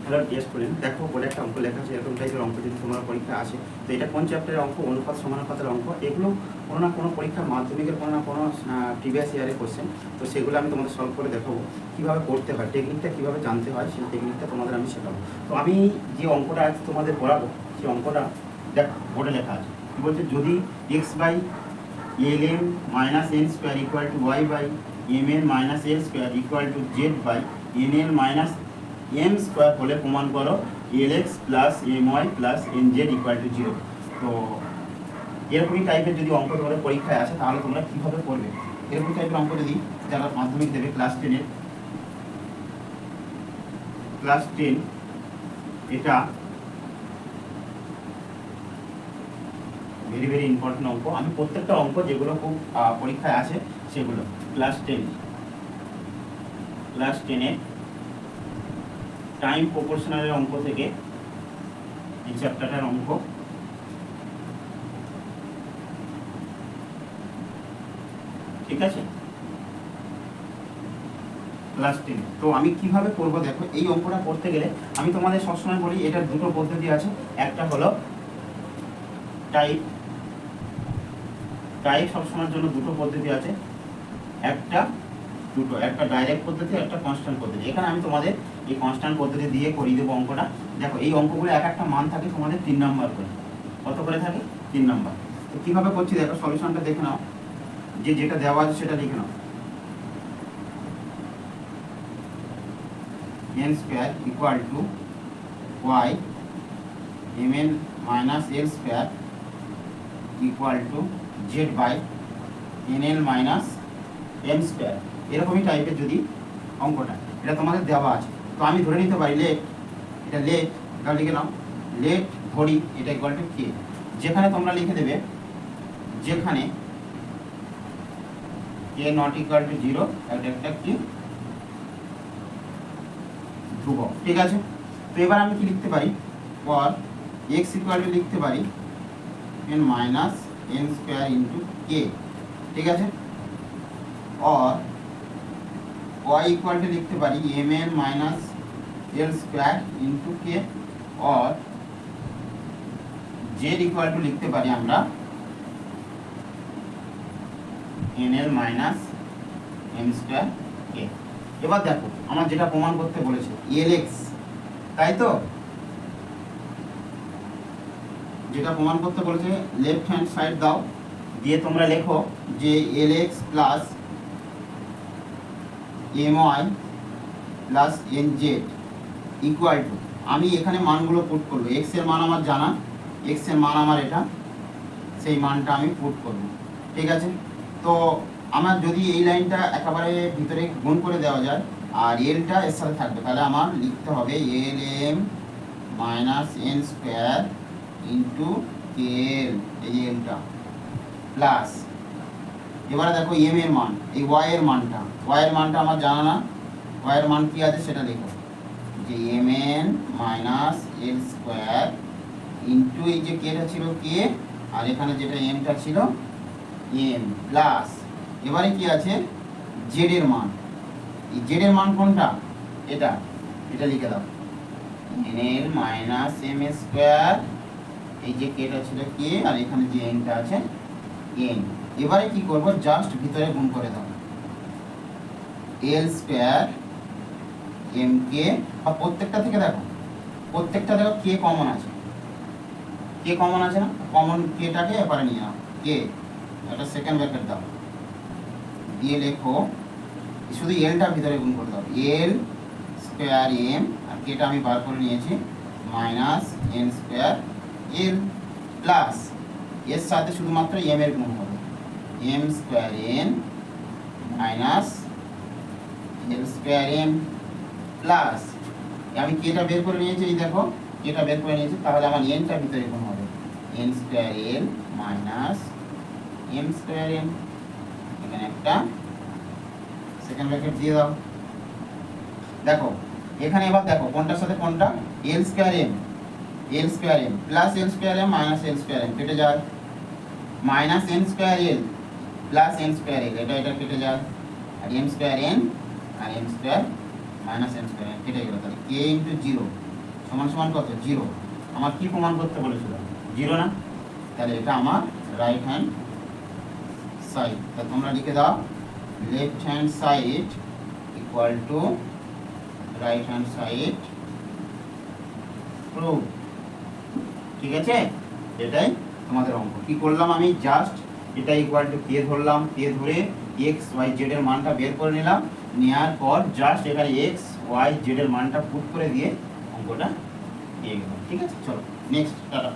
Hello dear student, দেখো বলে একটা অঙ্ক লেখা আছে। এরকম টাইপের অঙ্ক যদি তোমার পরীক্ষা আসে, তো এটা কোন চ্যাপ্টারের অঙ্ক? অনুপাত সমানুপাতের অঙ্ক। এগুলো কোনো না কোনো পরীক্ষা, মাধ্যমিকের কোনো না কোনো প্রিভিয়াস ইয়ারের কোশ্চেন। তো সেগুলো আমি তোমাদের সলভ করে দেখাবো, কীভাবে করতে হয়, টেকনিকটা কীভাবে জানতে হয়, সেই টেকনিকটা তোমাদের আমি শেখাবো। তো আমি যে অঙ্কটা আজ তোমাদের পড়াবো, সেই অঙ্কটা দেখো বোর্ডে লেখা আছে। কী বলছে? যদি x by l m minus N square equal to y by m n minus L square equal to z by n L minus M square হলে প্রমাণ করো l x plus m y plus n z equal to zero. তো এরকমই টাইপের যদি অঙ্ক তোমাদের পরীক্ষায় আসে, তাহলে তোমরা কীভাবে করবে? এরকম টাইপের অঙ্ক যদি যারা মাধ্যমিক দেবে, ক্লাস 10, এটা ভেরি ভেরি ইম্পর্টেন্ট অঙ্ক। আমি প্রত্যেকটা অঙ্ক যেগুলো খুব পরীক্ষায় আসে সেগুলো ক্লাস 10-এ টাইম প্রপোর্শনালের অঙ্ক থেকে এই চ্যাপ্টারটার অঙ্ক। ঠিক আছে, ক্লাস 10। তো আমি কিভাবে করব দেখো। এই অঙ্কটা করতে গেলে আমি তোমাদের সবসময় বলি, এটার দুটো পদ্ধতি আছে। একটা হলো টাইপ সবসময়ের জন্য দুটো পদ্ধতি আছে, একটা ডাইরেক্ট পদ্ধতি, একটা কনস্ট্যান্ট পদ্ধতি। এখানে আমি তোমাদের এই কনস্ট্যান্ট পদ্ধতি দিয়ে করিয়ে দেবো অঙ্কটা। দেখো এই অঙ্কগুলো এক একটা মান থাকে তোমাদের 3 নম্বর করে। কত করে থাকে? 3 নম্বর। তো কীভাবে করছি দেখো, সলিউশনটা দেখে নাও। যেটা দেওয়া আছে সেটা লিখে নাও। N square equal to y m n minus L square equal to z by n L minus M square. এরকমই টাইপের যদি অঙ্কটা, এটা তোমাদের দেওয়া আছে। তো আমি ধরে নিতে পারি লেট, এটা লেট, এটা লিখে নাও লেট ধরি এটা ইকুয়াল টু কে। যেখানে তোমরা লিখে দেবে, যেখানে কে নট ইকুয়াল টু জিরো, একটা কি ধ্রুবক। ঠিক আছে, তো এবার আমি কি লিখতে পারি? ফর এক্স ইকুয়াল টু লিখতে পারি n minus N square into k. ঠিক আছে, और y इक्वल टू लिखते पारी m n minus l square into k, और z इक्वल टू लिखते पारी আমরা n l minus m square k. এবার দেখো আমার যেটা প্রমাণ করতে বলেছে এল এক্স, তাই তো? যেটা প্রমাণ করতে বলেছে লেফট হ্যান্ড সাইড দাও, দিয়ে তোমরা লেখো যে l x plus m y plus n z equal to, আমি এখানে মানগুলো পুট করবো। এক্স এর মান আমার জানা, এক্স এর মান আমার এটা, সেই মানটা আমি পুট করব। ঠিক আছে, তো আমার যদি এই লাইনটা একেবারে ভিতরে গুণ করে দেওয়া যায় আর এলটা এর সাথে থাকবে, তাহলে আমার লিখতে হবে l m minus N square into k l, এই যে এলটা প্লাস, এবারে দেখো এম এর মান, এই ওয়াই এর মানটা আমার জানা না। ওয়াই এর মান কি আছে সেটা লিখো, যে এম এন মাইনাস এল স্কোয়ার ইন্টু এই যে কেটা ছিল কে, আর এখানে যেটা এমটা ছিল এম, প্লাস এবারে কি আছে জেড এর মান। এই জেড এর মান কোনটা? এটা লিখে দাও এন এল মাইনাস এম স্কোয়ার, এই যে কেটা ছিল কে, আর এখানে যে এমটা আছে এন। এবারে কি করব, জাস্ট ভিতরে গুণ করে দাও এল স্কোয়ার এম কে, আর প্রত্যেকটা থেকে দেখো কে কমন আছে, না? কমন কেটাকে এবারে নিয়ে নাও কে, একটা সেকেন্ড ব্র্যাকেট দাও, দিয়ে লেখো শুধু এলটা ভিতরে গুণ করে দাও এল স্কোয়ার এম, আর কেটা আমি বার করে নিয়েছি minus N square L, plus এর সাথে শুধুমাত্র এম এর গুণ হবে এম স্কোয়ার এন মাইনাস এল স্কোয়ার এম, প্লাস আমি কেটা বের করে নিয়েছি, এই দেখো কেটা বের করে নিয়েছি, তাহলে আমার এনটা ভিতরে গুণ হবে এন স্কোয়ার এল মাইনাস এম স্কোয়ার এম। এখানে একটা সেকেন্ড ব্র্যাকেট দিয়ে দাও। দেখো এখানে এবার দেখো কোনটার সাথে কোনটা, L square M plus L square M minus এল স্কোয়ার এম কেটে যায়, minus N square L plus N square L, এটা কেটে যায়, আর এম স্কোয়ার এন আর M square minus N square N কেটে গেল, তাহলে কে ইন্টু জিরো সমান সমান কত 0। আমার কি প্রমাণ করতে বলেছিল 0 না, তাহলে এটা আমার রাইট হ্যান্ড সাইড। তা তোমরা লিখে দাও left hand side equal to right hand side prove. ঠিক আছে, এটাই তোমাদের অঙ্ক। কি করলাম আমি জাস্ট এটা ইকুয়াল টু কে ধরলাম, কে ধরে এক্স ওয়াই জেড এর মানটা বের করে নিলাম, নেওয়ার পর জাস্ট এখানে এক্স ওয়াই জেড এর মানটা পুট করে দিয়ে অঙ্কটা দিয়ে গেলাম। ঠিক আছে, চলো নেক্সট টাটা।